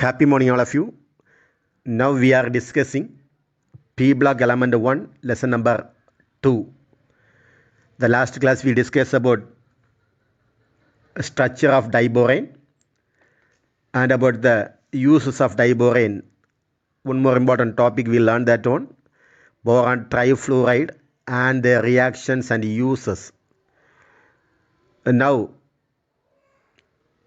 Happy morning, all of you. Now we are discussing P block element 1, lesson number 2. The last class we discussed about structure of diborane and about the uses of diborane. One more important topic we learned that on boron trifluoride and their reactions and uses. And now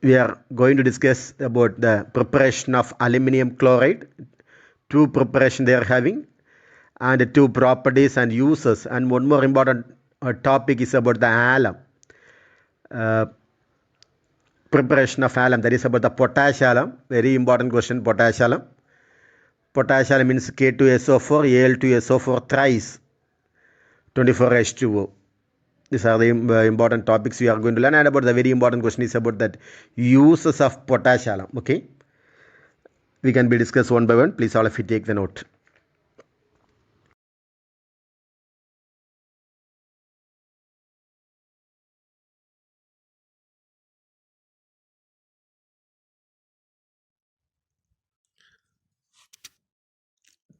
we are going to discuss about the preparation of aluminum chloride. Two preparation they are having and two properties and uses, and one more important topic is about the alum, preparation of alum, that is about the potash alum. Very important question. Potash alum means K2SO4 Al2SO4 thrice 24H2O. These are the important topics we are going to learn, and about the very important question is about that uses of potash alum. Okay, we can be discussed one by one. Please all of you take the note.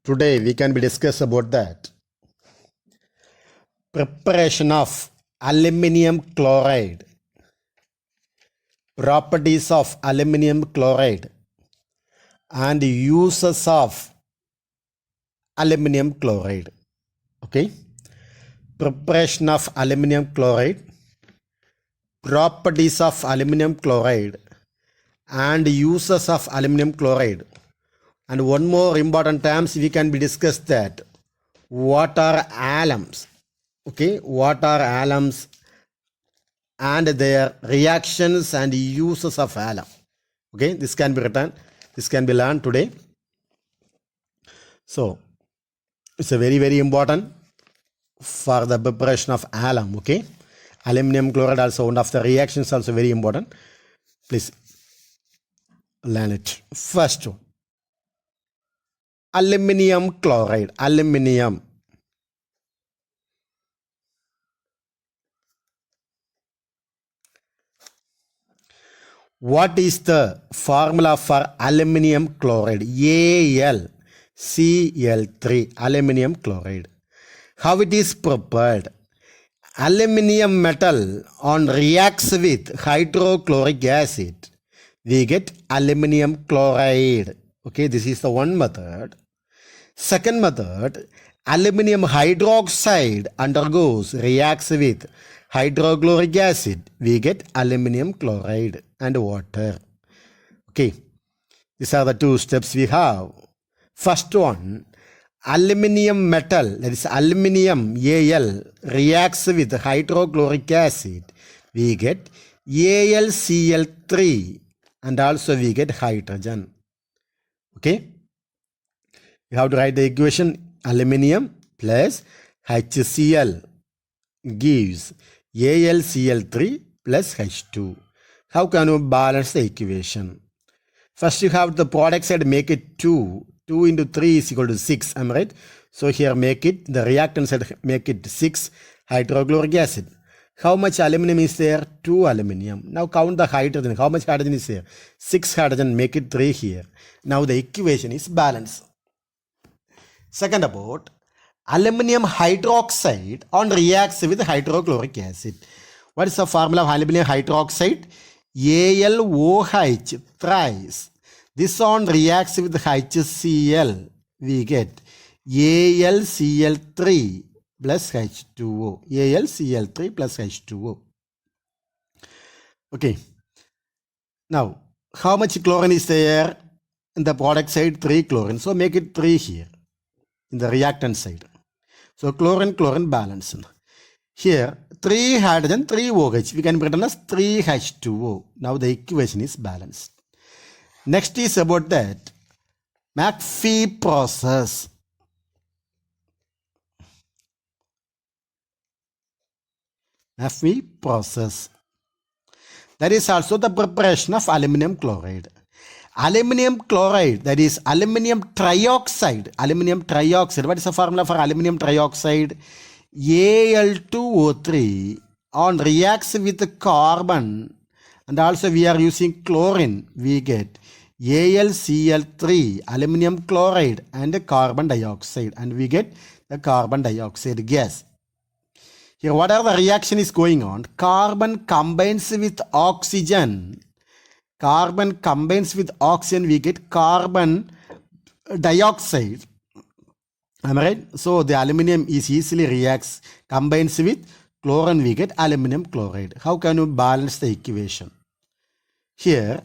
Today we can be discuss about that preparation of aluminum chloride, properties of aluminum chloride and uses of aluminum chloride. Okay, preparation of aluminum chloride, properties of aluminum chloride and uses of aluminum chloride. And one more important terms we can be discussed that what are alums. Okay, what are alums and their reactions and uses of alum. Okay, this can be written, this can be learned today. So it's a very important for the preparation of alum. Okay, aluminum chloride also one of the reactions also very important. Please learn it. First one, aluminum chloride. Aluminum, what is the formula for aluminum chloride? AlCl3, aluminum chloride. How it is prepared? Aluminum metal on reacts with hydrochloric acid, we get aluminum chloride. Okay, this is the one method. Second method, aluminum hydroxide undergoes reacts with hydrochloric acid, we get aluminum chloride and water. Okay, these are the two steps we have. First one, aluminum metal, that is aluminum Al, reacts with hydrochloric acid, we get AlCl3 and also we get hydrogen. Okay, you have to write the equation aluminum plus HCl gives AlCl3 plus H2. How can you balance the equation? First you have the product side, make it 2. 2 into 3 is equal to 6. Am I right? So here make it, the reactant side make it 6 hydrochloric acid. How much aluminum is there? 2 aluminum. Now count the hydrogen. How much hydrogen is there? 6 hydrogen. Make it 3 here. Now the equation is balanced. Second, about aluminum hydroxide on reacts with hydrochloric acid. What is the formula of aluminum hydroxide? AlOH thrice. This on reacts with HCl. We get AlCl3 plus H2O. AlCl3 plus H2O. Okay. Now, how much chlorine is there? In the product side, 3 chlorine. So make it 3 here in the reactant side. So chlorine balance. Here 3 hydrogen, 3 OH. We can written as 3 H2O. Now the equation is balanced. Next is about that McPhee process. McPhee process. That is also the preparation of aluminum chloride. Aluminum chloride, that is aluminum trioxide. Aluminum trioxide. What is the formula for aluminum trioxide? Al2O3 on reacts with carbon and also we are using chlorine, we get AlCl3, aluminum chloride and carbon dioxide, and we get the carbon dioxide gas. Here what are the reaction is going on? Carbon combines with oxygen. Carbon combines with oxygen, we get carbon dioxide. Am I right? So the aluminum is easily reacts, combines with chlorine, we get aluminum chloride. How can you balance the equation? Here,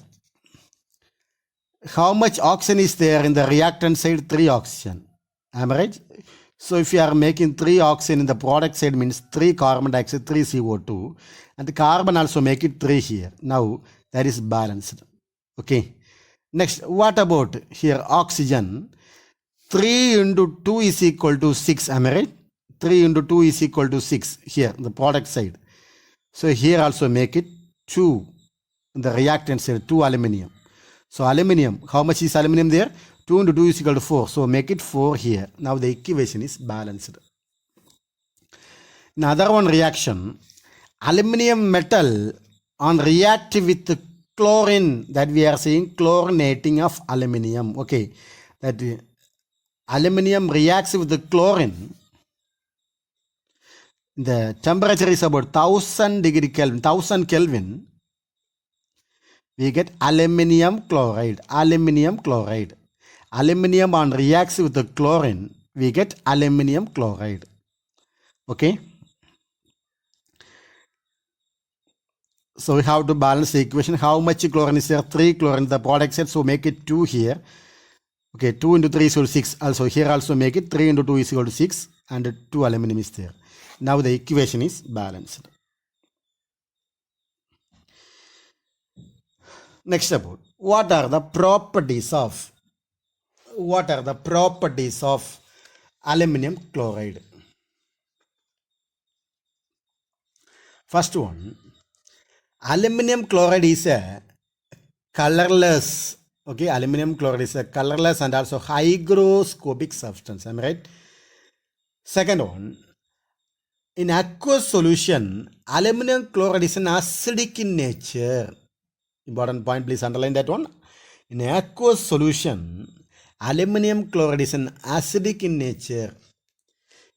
how much oxygen is there in the reactant side? 3 oxygen. Am I right? So if you are making 3 oxygen in the product side, means 3 carbon dioxide, 3 CO2, and the carbon also make it 3 here. Now that is balanced. Okay. Next, what about here oxygen? 3 into 2 is equal to 6. Am I right? 3 into 2 is equal to 6 here, the product side. So here also make it 2 in the reactant side, 2 aluminum. So aluminum, how much is aluminum there? 2 into 2 is equal to 4. So make it 4 here. Now the equation is balanced. Another one reaction, aluminum metal on react with chlorine, that we are saying chlorinating of aluminum. Okay, that aluminum reacts with the chlorine. The temperature is about 1000 degree Kelvin, 1000 Kelvin. We get aluminum chloride. Aluminum chloride. Aluminum on reacts with the chlorine, we get aluminum chloride. Okay. So we have to balance the equation. How much chlorine is there? 3 chlorine, the product side. So make it 2 here. Okay, 2 into 3 is equal to 6. Also here also make it 3 into 2 is equal to 6 and 2 aluminum is there. Now the equation is balanced. Next about what are the properties of aluminum chloride? First one, aluminum chloride is a colorless. Okay, aluminum chloride is a colorless and also hygroscopic substance. Am I right? Second one, in aqueous solution, aluminum chloride is an acidic in nature. Important point, please underline that one. In aqueous solution, aluminum chloride is an acidic in nature.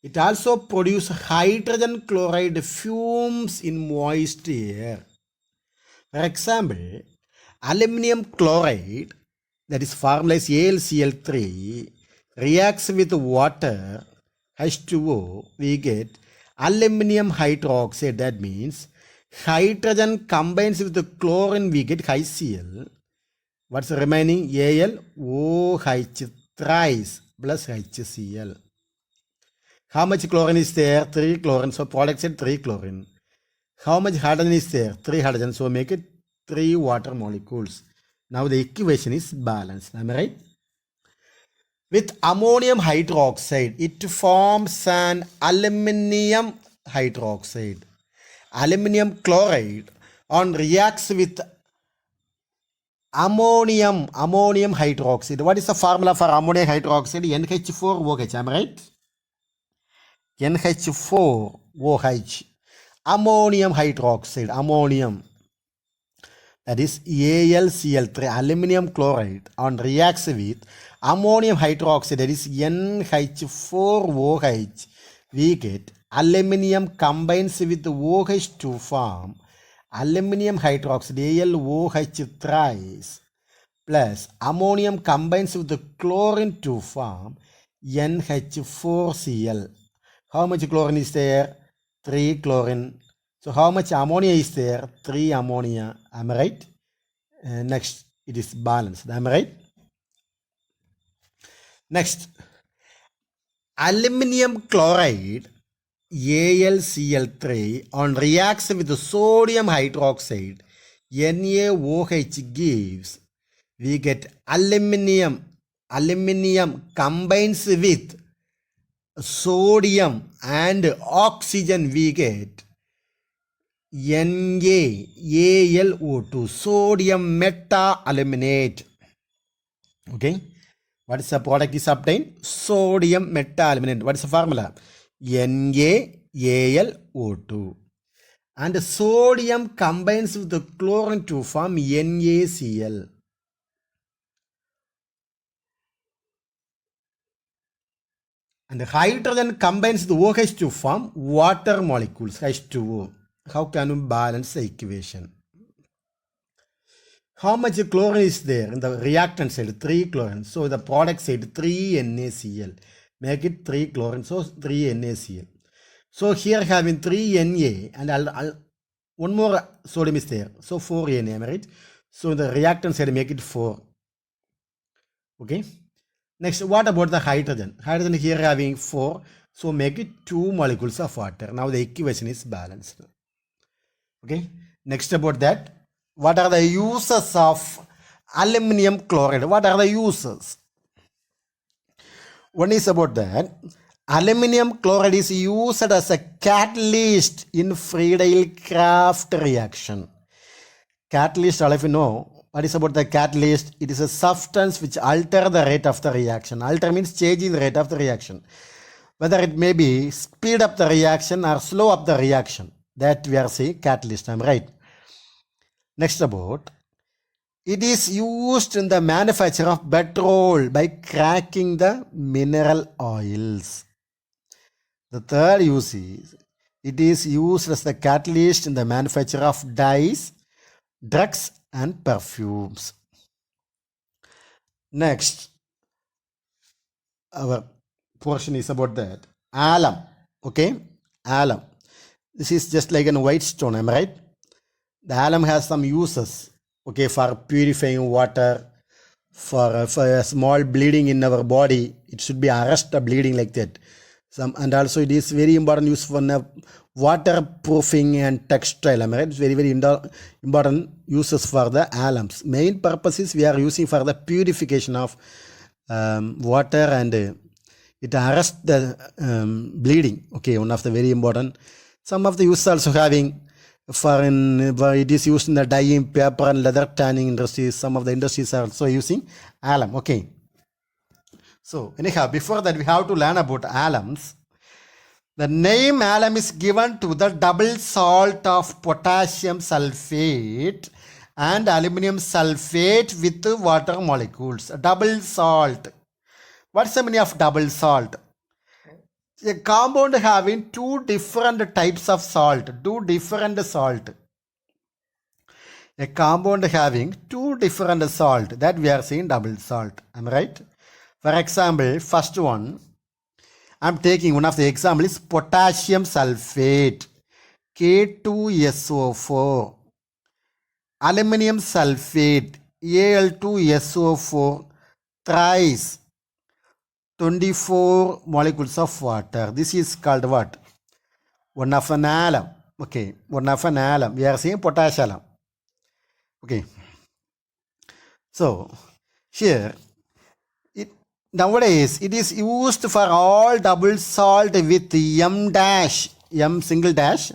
It also produces hydrogen chloride fumes in moist air. For example, aluminum chloride, that is formula is AlCl3, reacts with water, H2O, we get aluminum hydroxide. That means hydrogen combines with the chlorine, we get HCl. What's the remaining? AlOH thrice plus HCl. How much chlorine is there? 3 chlorine. So product said 3 chlorine. How much hydrogen is there? 3 hydrogen. So make it 3 water molecules. Now the equation is balanced. Am I right? With ammonium hydroxide, it forms an aluminum hydroxide. Aluminum chloride on reacts with ammonium hydroxide. What is the formula for ammonium hydroxide? NH4OH. Am I right? NH4OH. Ammonium hydroxide. Ammonium. That is AlCl3, aluminum chloride, on reacts with ammonium hydroxide, that is NH4OH. We get aluminum combines with OH to form aluminum hydroxide, AlOH thrice, plus ammonium combines with the chlorine to form NH4Cl. How much chlorine is there? 3 chlorine. So how much ammonia is there? 3 ammonia. Am I right? Next, it is balanced. Am I right? Next, aluminum chloride, AlCl3, on reacts with the sodium hydroxide, NaOH gives, we get aluminum combines with sodium and oxygen, we get NaAlO2, sodium meta-aluminate. Okay, what is the product is obtained? Sodium meta-aluminate. What is the formula? NaAlO2. And sodium combines with the chlorine to form NaCl. And hydrogen combines the OH to form water molecules, H2O. How can we balance the equation? How much chlorine is there in the reactant side? 3 chlorine. So the product side 3 NaCl. Make it 3 chlorine, so 3 NaCl. So here having 3 Na and one more sodium is there. So 4 Na, right? So the reactant side make it 4. Okay. Next, what about the hydrogen? Hydrogen here having 4. So make it 2 molecules of water. Now the equation is balanced. Okay. Next about that. What are the uses of aluminum chloride? What are the uses? One is about that. Aluminum chloride is used as a catalyst in Friedel-Crafts reaction. Catalyst, all of you know, what is about the catalyst? It is a substance which alters the rate of the reaction. Alter means changing the rate of the reaction. Whether it may be speed up the reaction or slow up the reaction. That we are saying catalyst, I'm right. Next about, it is used in the manufacture of petrol by cracking the mineral oils. The third use is, it is used as the catalyst in the manufacture of dyes, drugs and perfumes. Next, our portion is about that. Alum, okay, alum. This is just like a white stone, am I right? The alum has some uses, okay, for purifying water, for a small bleeding in our body. It should be arrest the bleeding like that. And also it is very important use for waterproofing and textile. Am I right? It's very, very important uses for the alums. Main purpose is we are using for the purification of water, and it arrests the bleeding. Okay, one of the very important. Some of the uses also having it is used in the dyeing, paper and leather tanning industries. Some of the industries are also using alum. Okay. So anyhow, before that we have to learn about alums. The name alum is given to the double salt of potassium sulfate and aluminum sulfate with water molecules. Double salt. What's the meaning of double salt? A compound having two different types of salt. A compound having two different salt. That we are saying double salt. Am I right? For example, first one, I'm taking one of the examples, potassium sulfate, K2SO4. Aluminum sulfate, Al2SO4, thrice 24 molecules of water. This is called what? One of an alum. Okay, one of an alum. We are saying potash alum. Okay. So, here, nowadays, it is used for all double salt with M single dash,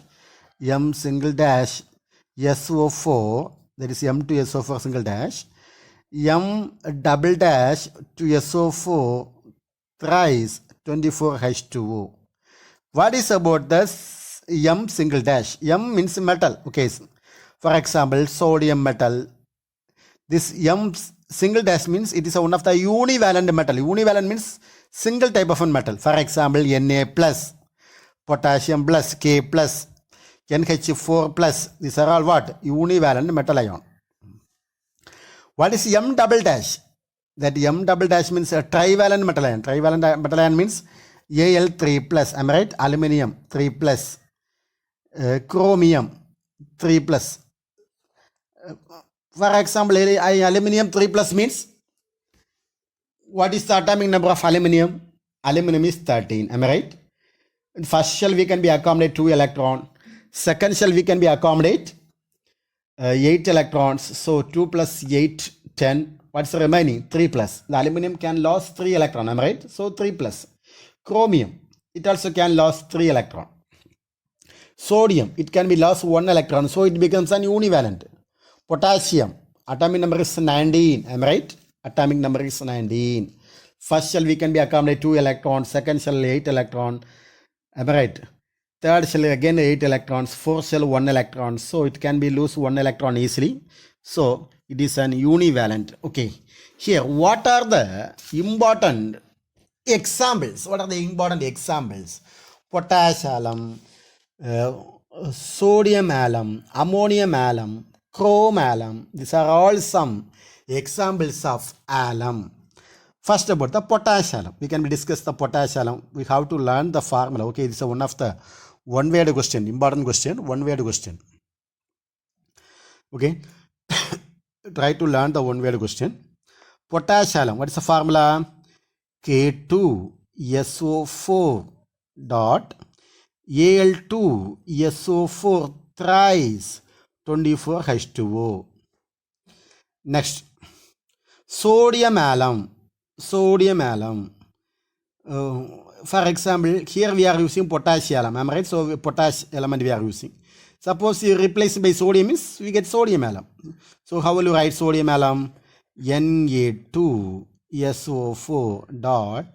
SO4, that is M2SO4 single dash, M double dash to SO4 thrice 24 H2O. What is about this M single dash? M means metal. Okay. For example, sodium metal. This M single dash means it is one of the univalent metal. Univalent means single type of metal. For example, Na plus, potassium plus, K plus, NH4 plus. These are all what? Univalent metal ion. What is M double dash? That M double dash means a trivalent metal ion. Trivalent metal ion means Al3 plus. Am I right? Aluminium 3 plus. Chromium 3 plus. For example, aluminium 3 plus means, what is the atomic number of aluminium? Aluminium is 13. Am I right? In first shell we can be accommodate 2 electrons. Second shell we can be accommodate 8 electrons. So 2 plus 8, 10. What's the remaining? 3 plus. The aluminum can lose 3 electrons. Am I right? So 3 plus. Chromium, it also can lose 3 electrons. Sodium, it can be lost 1 electron. So it becomes an univalent. Potassium, atomic number is 19. Am I right? Atomic number is 19. First shell we can be accommodate 2 electrons. Second shell 8 electrons. Am I right? Third shell again 8 electrons. Fourth shell 1 electron. So it can be lose 1 electron easily. So it is an univalent. Okay. Here, what are the important Examples. What are the important examples? Potash alum, sodium alum, ammonium alum, chrome alum. These are all some examples of alum. First, about the potash alum. We can discuss the potash alum. We have to learn the formula. Okay, this is one of the one-word question, important question, one-word question. Okay, try to learn the one-word question. Potash alum. What is the formula? K2SO4 dot Al2SO4 thrice 24H2O. Next, sodium alum. Sodium alum. For example, here we are using potassium. Am I right? So potash element we are using. Suppose you replace by sodium means we get sodium alum. So how will you write sodium alum? Na2SO4 dot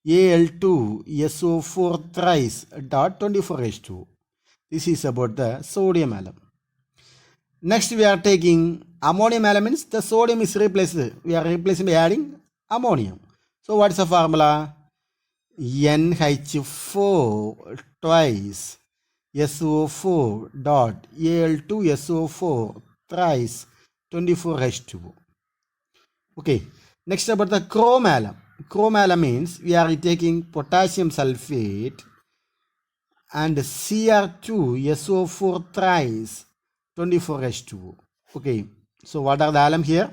Al2SO4 thrice dot 24H2. This is about the sodium alum. Next we are taking ammonium elements. The sodium is replaced. We are replacing by adding ammonium. So what is the formula? NH4 twice SO4 dot Al2SO4 thrice 24H2O. Okay. Next about the chrome alum. Chrome alum means we are taking potassium sulfate and Cr2SO4 thrice 24H2O. Okay. So what are the alum here?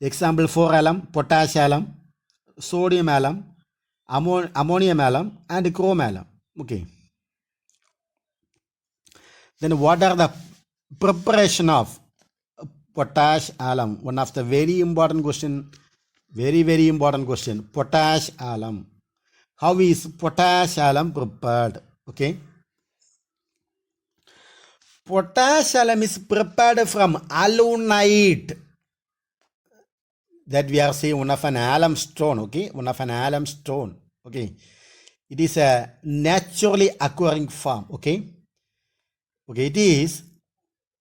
Example 4 alum, potash alum, sodium alum, ammonium alum and chrome alum. Okay. Then what are the preparation of potash alum? One of the very important question, very important question. Potash alum. How is potash alum prepared? Okay. Potash alum is prepared from alunite. That we are saying one of an alum stone. Okay. One of an alum stone. Okay. It is a naturally occurring form. Okay. Okay. It is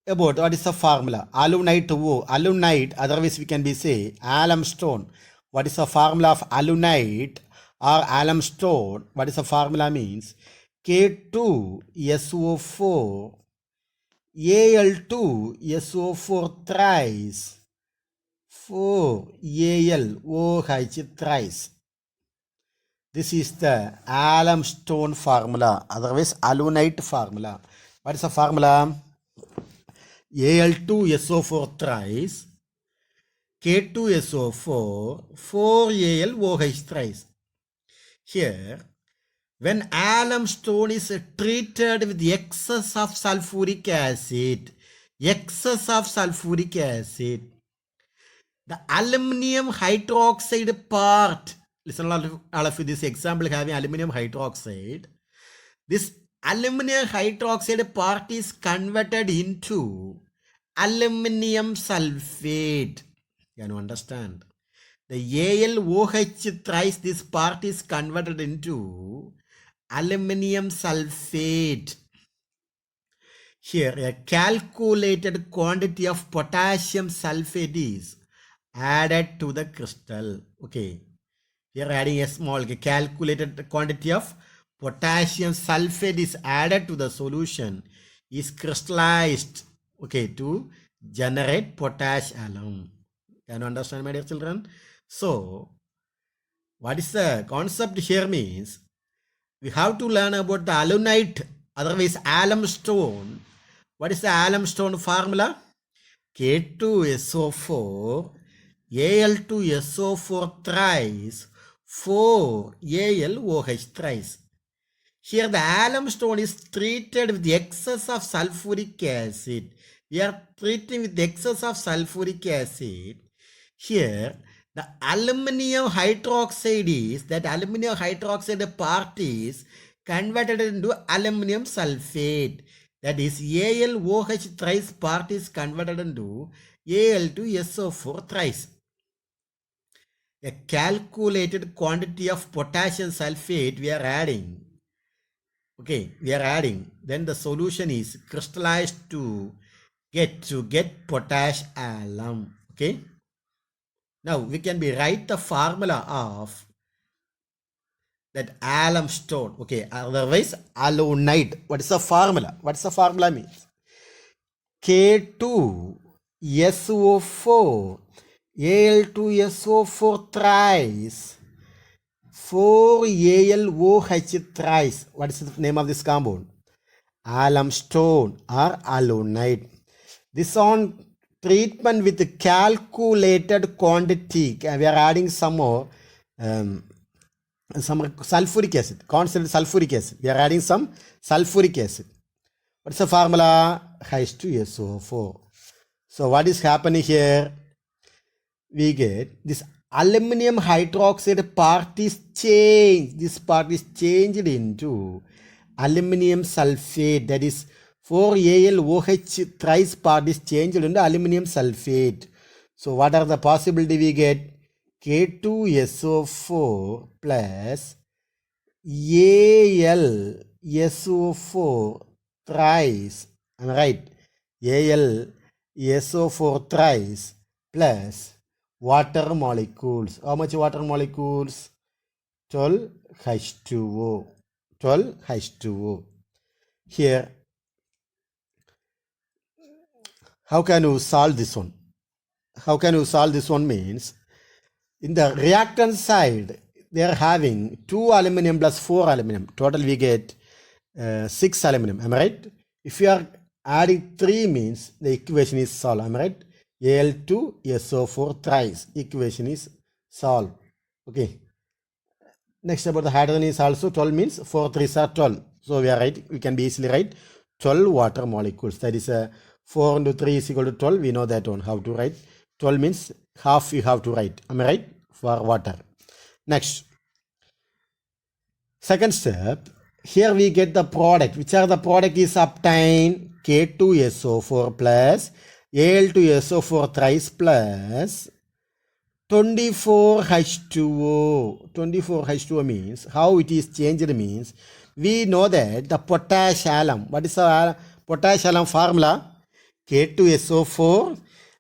about what is the formula? Alunite O. Alunite, otherwise we can be say alum stone. What is the formula of alunite or alum stone? What is the formula means? K2SO4 Al2SO4 thrice 4AlOH thrice. This is the alum stone formula, otherwise alunite formula. What is the formula? Al2SO4 thrice, K2SO4, 4AlOH thrice. Here, when alum stone is treated with excess of sulfuric acid, the aluminum hydroxide part, listen all of you, this example having aluminum hydroxide, this aluminum hydroxide part is converted into aluminum sulfate. Can you understand? The AlOH thrice, this part is converted into aluminum sulfate. Here, a calculated quantity of potassium sulfate is added to the crystal. Okay. Here adding a small calculated quantity of potassium sulfate is added to the solution, is crystallized, okay, to generate potash alum. Can you understand, my dear children? So, what is the concept here means? We have to learn about the alunite, otherwise alum stone. What is the alum stone formula? K2SO4, Al2SO4 thrice, 4AlOH thrice. Here the alum stone is treated with the excess of sulfuric acid. We are treating with the excess of sulfuric acid. Here the aluminum hydroxide is, that aluminum hydroxide part is converted into aluminum sulfate. That is AlOH thrice part is converted into Al2SO4 thrice. A calculated quantity of potassium sulfate we are adding. Okay, we are adding. Then the solution is crystallized to get potash alum. Okay. Now we can write the formula of that alum stone. Okay, otherwise alunite. What is the formula? What is the formula means? K2SO4 Al2SO4 thrice 4AlOH thrice. What is the name of this compound? Alum stone or alunite. This on treatment with calculated quantity. We are adding some more some sulfuric acid, constant sulfuric acid. We are adding some sulfuric acid. What's the formula? H2SO4. So what is happening here? We get this aluminum hydroxide part is changed. This part is changed into aluminum sulfate. That is 4AlOH thrice part is changed into aluminum sulfate. So what are the possibility we get? K2SO4 plus AlSO4 thrice. Am I right? AlSO4 thrice plus water molecules. How much water molecules? 12H2O. 12H2O. Here, how can you solve this one? How can you solve this one means, in the reactant side, they are having 2 aluminum plus 4 aluminum. Total we get 6 aluminum. Am I right? If you are adding 3 means the equation is solved. Am I right? Al2SO4 thrice. Equation is solved. Okay. Next about the hydrogen is also 12 means 4 3s are 12. So we are right. We can be easily write 12 water molecules. That is 4 into 3 is equal to 12. We know that one. How to write? 12 means half you have to write. Am I right? For water. Next. Second step. Here we get the product. Which are the product is obtained? K2SO4 plus Al2SO4 thrice plus 24H2O. 24H2O means, how it is changed means, we know that the potash alum. What is the potash alum formula? K2SO4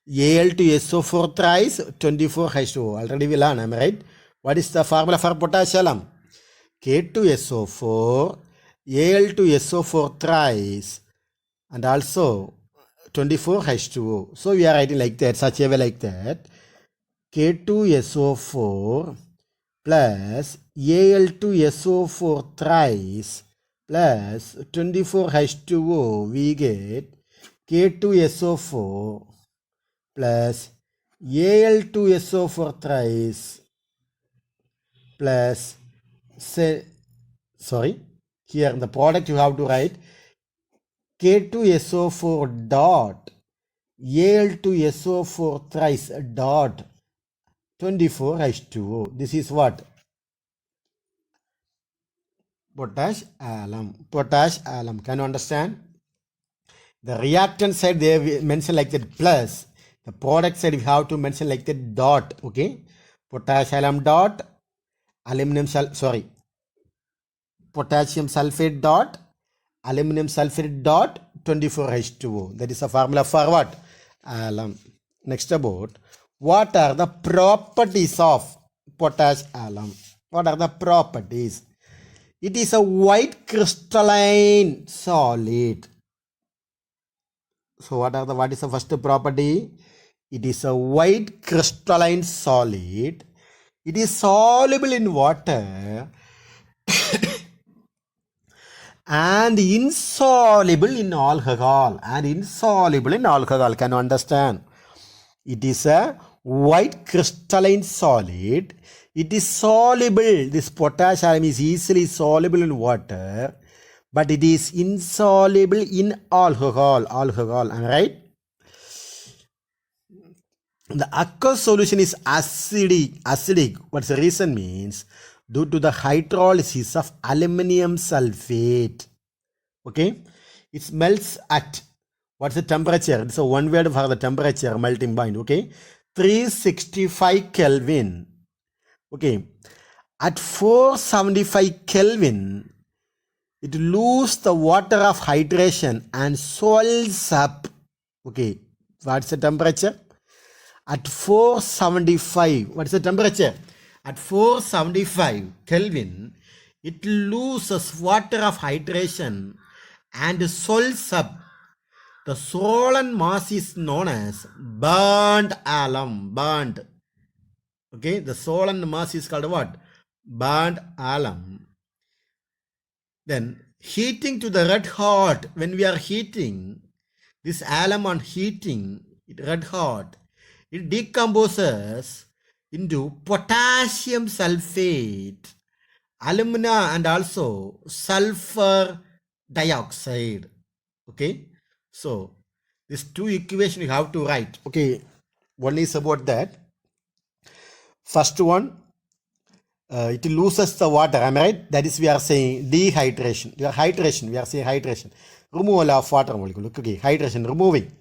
Al2SO4 thrice 24H2O. Already we learn, am I right? What is the formula for potash alum? K2SO4 Al2SO4 thrice and also 24H2O. So we are writing like that, such a way like that. K2SO4 plus Al2SO4 thrice plus 24H2O. We get K2SO4 plus Al2SO4 thrice plus, here in the product you have to write K2SO4 dot Al2SO4 thrice dot 24H2O. This is what? Potash alum. Potash alum. Can you understand? The reactant side they mention like that plus. The product side we have to mention like that dot. Okay. Potash alum dot potassium sulfate dot aluminum sulfate dot 24H2O. That is a formula for what? Alum. Next about, what are the properties of potash alum? What are the properties? It is a white crystalline solid. So what is the first property? It is a white crystalline solid. It is soluble in water and insoluble in alcohol. Can you understand? It is a white crystalline solid. It is soluble. This potash alum is easily soluble in water, but it is insoluble in alcohol. Am I right? The aqueous solution is acidic. What's the reason means? Due to the hydrolysis of aluminum sulfate. Okay, it melts at, what's the temperature? It's a one word for the temperature, melting point. Okay, 365 Kelvin. Okay, at 475 Kelvin, it loses the water of hydration and swells up. Okay, what's the temperature? At 475, what's the temperature? At 475 Kelvin, it loses water of hydration and swells up. The swollen mass is known as burnt alum. Burnt. Okay, the swollen mass is called what? Burnt alum. Then heating to the red hot, when we are heating this alum on heating it red hot, it decomposes into potassium sulfate, alumina, and also sulfur dioxide. Okay, so these two equations you have to write. Okay, one is about that. First one, it loses the water, am I right? That is, we are saying dehydration. Hydration, we are saying hydration. Removal of water molecule. Okay, hydration, removing.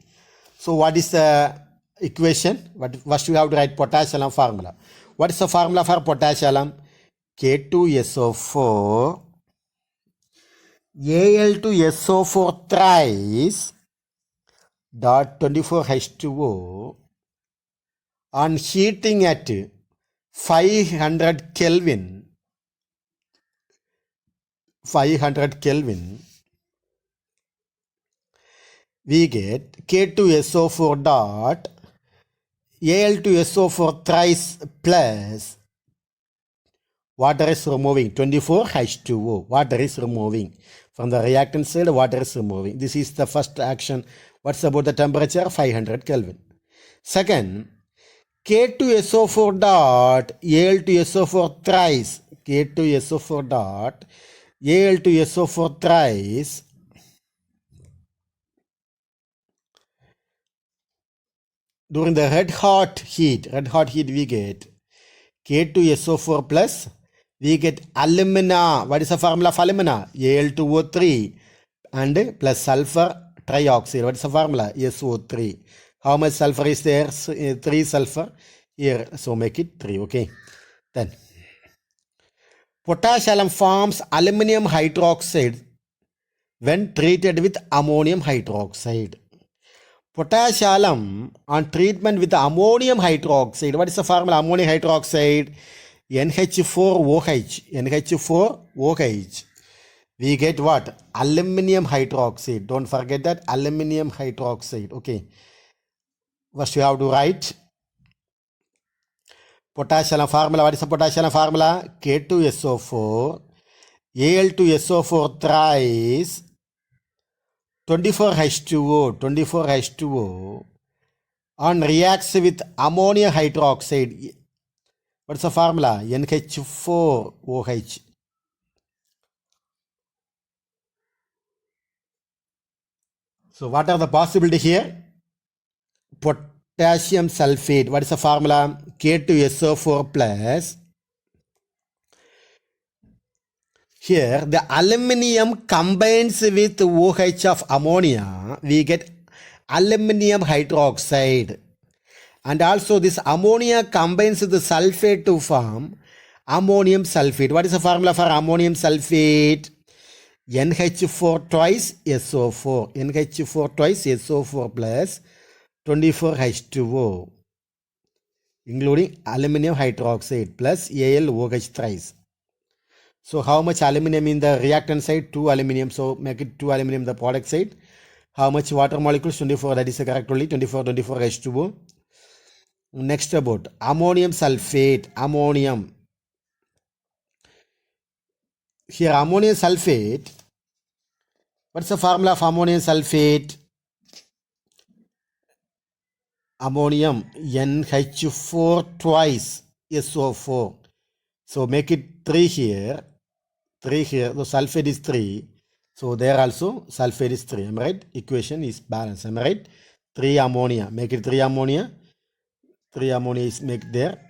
So what is the equation? First you have to write potassium formula. What is the formula for potassium? K2SO4 Al2SO4 thrice dot 24H2O on heating at 500 Kelvin, we get K2SO4 dot Al2SO4 thrice plus water is removing 24H2O. Water is removing. From the reactant side, water is removing. This is the first action. What's about the temperature? 500 Kelvin. Second, K2SO4 dot Al2SO4 thrice. K2SO4 dot Al2SO4 thrice during the red hot heat we get K2SO4 plus, we get alumina. What is the formula of alumina? Al2O3 and plus sulfur trioxide. What is the formula? SO3. How much sulfur is there? 3 sulfur here. So make it 3. Okay. Then potassium forms aluminum hydroxide when treated with ammonium hydroxide. Potassium on treatment with ammonium hydroxide. What is the formula? Ammonium hydroxide, NH4OH. NH4OH. We get what? Aluminum hydroxide. Don't forget that. Aluminum hydroxide. Okay. First you have to write potassium formula. What is the potassium formula? K2SO4 Al2SO4 thrice 24H2O on reacts with ammonium hydroxide. What's the formula? NH4OH. So what are the possibilities here? Potassium sulfate. What is the formula? K2SO4 plus. Here the aluminium combines with OH of ammonia. We get aluminum hydroxide. And also this ammonia combines with the sulfate to form ammonium sulfate. What is the formula for ammonium sulfate? NH4 twice SO4. NH4 twice SO4 plus 24H2O, including aluminum hydroxide plus AlOH thrice. So how much aluminum in the reactant side? 2 aluminum. So make it 2 aluminum the product side. How much water molecules? 24. That is the correct only. 24H2O. Next about ammonium sulfate. Ammonium. Here ammonium sulfate. What's the formula of ammonium sulfate? Ammonium NH4 twice SO4. So make it 3 here. 3 here. So sulfate is 3. So there also sulfate is 3. Am I right? Equation is balanced. Am I right? 3 ammonia. Make it 3 ammonia. 3 ammonia is make there.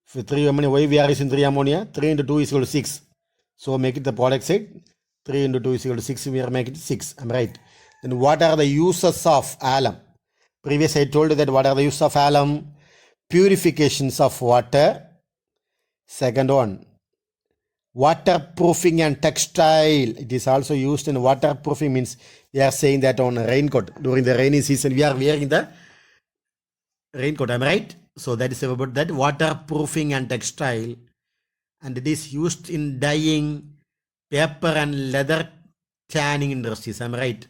For 3 ammonia, why we are using 3 ammonia? 3 into 2 is equal to 6. So make it the product side. 3 into 2 is equal to 6. We are making it 6. Am I right? Then what are the uses of alum? Previous I told you that what are the uses of alum? Purifications of water. Second one, waterproofing and textile. It is also used in waterproofing, means we are saying that on raincoat. During the rainy season, we are wearing the raincoat, am I right? So that is about that waterproofing and textile, and it is used in dyeing, paper and leather tanning industries, am I right?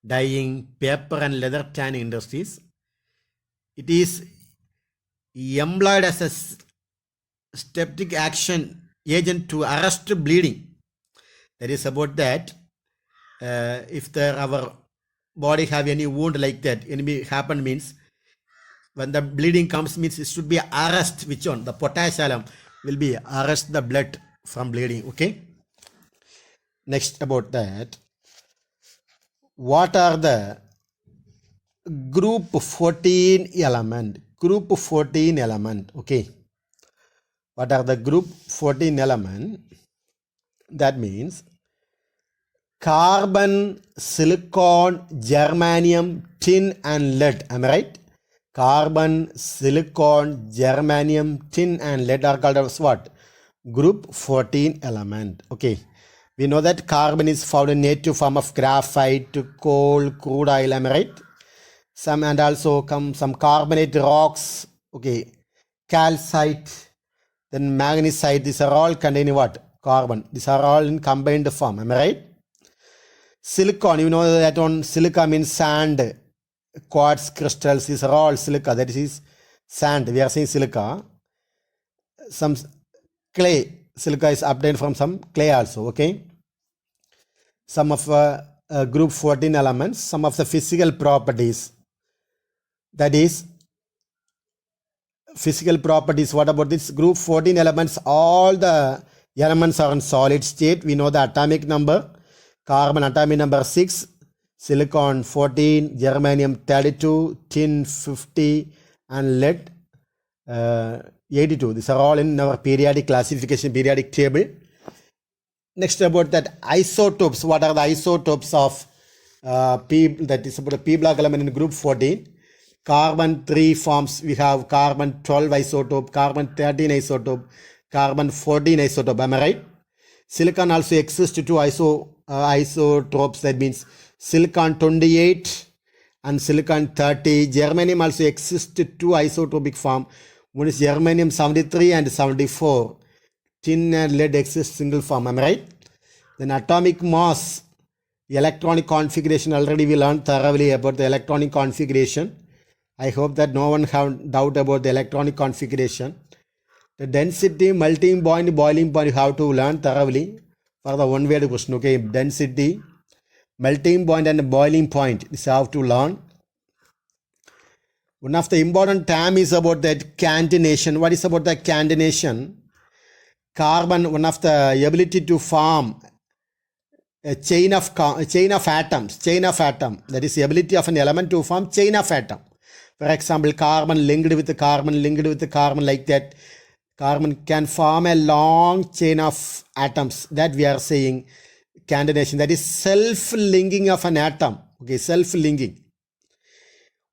Dyeing, paper and leather tanning industries. It is employed as a septic action agent to arrest bleeding. That is about that. If our body have any wound like that, any happen means when the bleeding comes means it should be arrest. Which one? The potash alum will be arrest the blood from bleeding. Okay. Next about that. What are the group 14 element? Group 14 element. Okay. What are the group 14 element? That means carbon, silicon, germanium, tin and lead. Am I right? Carbon, silicon, germanium, tin and lead are called as what? Group 14 element. Okay. We know that carbon is found in native form of graphite, coal, crude oil. Am I right? Some and also some carbonate rocks. Okay. Calcite, then magnesite. These are all containing what? Carbon. These are all in combined form. Am I right? Silicon, you know that on silica means sand, quartz crystals. These are all silica. That is sand. We are saying silica. Some clay. Silica is obtained from some clay also. Okay. Some of group 14 elements. Some of the physical properties. That is physical properties. What about this group 14 elements? All the elements are in solid state. We know the atomic number. Carbon atomic number 6, silicon 14, germanium 32, tin 50 and lead 82. These are all in our periodic classification, periodic table. Next about that isotopes. What are the isotopes of P? That is about a P block element in group 14. Carbon 3 forms. We have carbon 12 isotope, carbon 13 isotope, carbon 14 isotope. Am I right? Silicon also exists to isotopes. That means silicon 28 and silicon 30. Germanium also exists to isotopic form. One is germanium 73 and 74. Tin and lead exist single form. Am I right? Then atomic mass, electronic configuration. Already we learned thoroughly about the electronic configuration. I hope that no one have doubt about the electronic configuration. The density, melting point, boiling point, you have to learn thoroughly for the one word question. Okay, density, melting point and boiling point. This you have to learn. One of the important term is about that catenation. What is about the catenation? Carbon, one of the ability to form a chain of atoms. That is the ability of an element to form chain of atom. For example, carbon linked with carbon like that. Carbon can form a long chain of atoms. That we are saying catenation. That is self-linking of an atom. Okay, self-linking.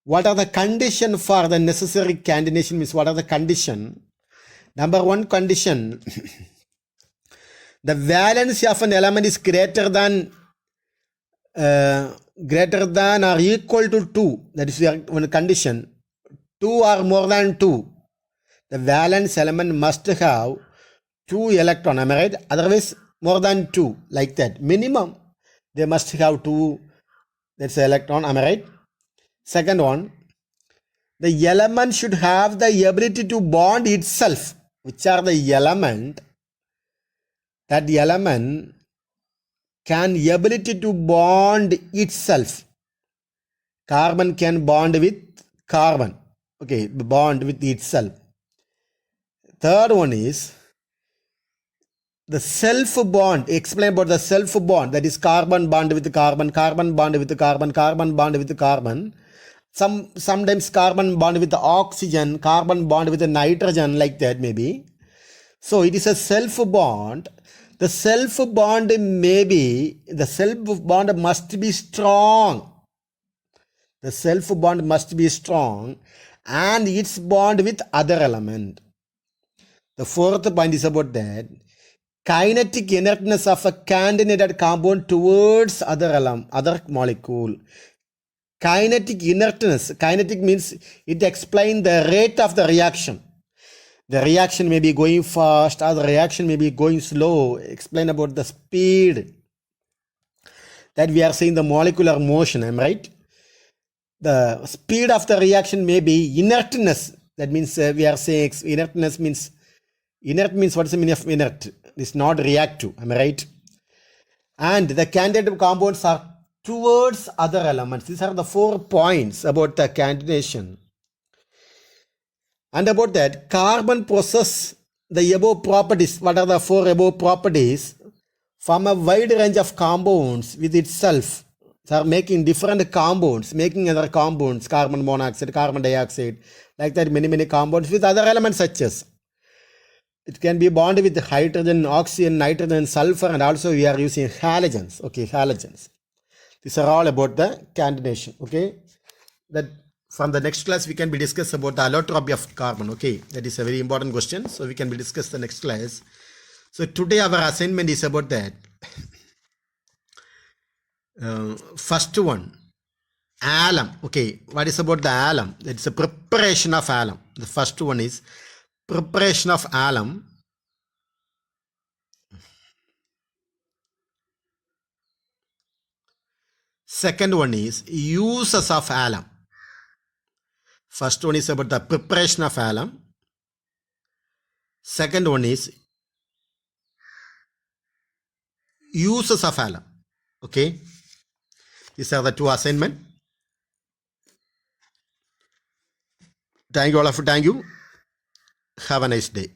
What are the conditions for the necessary catenation? Means what are the condition? Number one condition, the valency of an element is greater than or equal to 2. That is one condition. 2 or more than 2. The valence element must have 2 electrons. Am I right? Otherwise, more than 2. Like that. Minimum, they must have 2. That's the electron. Am I right? Second one, the element should have the ability to bond itself. Which are the element? That the element can ability to bond itself. Carbon can bond with carbon. Okay, bond with itself. Third one is the self bond. Explain about the self bond. That is carbon bond with carbon, carbon bond with carbon, carbon bond with carbon. Sometimes carbon bond with the oxygen, carbon bond with the nitrogen, like that maybe. So it is a self bond. The self bond must be strong. The self bond must be strong and its bond with other element. The fourth point is about that kinetic inertness of a catenated compound towards other molecule. kinetic inertness. Kinetic means it explains the rate of the reaction. The reaction may be going fast or the reaction may be going slow. Explain about the speed that we are saying the molecular motion. Am I right? The speed of the reaction may be inertness. That means we are saying inertness means, inert means what is the meaning of inert? It's not reactive. Am I right? And the candidate compounds are towards other elements. These are the 4 points about the candidation. And about that, carbon possesses the above properties. What are the 4 above properties? From a wide range of compounds with itself. So are making different compounds, making other compounds, carbon monoxide, carbon dioxide, like that many compounds with other elements such as. It can be bonded with hydrogen, oxygen, nitrogen, sulfur, and also we are using halogens. Okay, halogens. These are all about the candidation. Okay, that from the next class we can be discuss about the allotropy of carbon. Okay, that is a very important question. So we can be discuss the next class. So today our assignment is about that. First one, alum. Okay, what is about the alum? It's a preparation of alum. The first one is preparation of alum. Second one is uses of alum. First one is about the preparation of alum. Second one is uses of alum. Okay, these are the 2 assignments. Thank you all of you. Thank you. Have a nice day.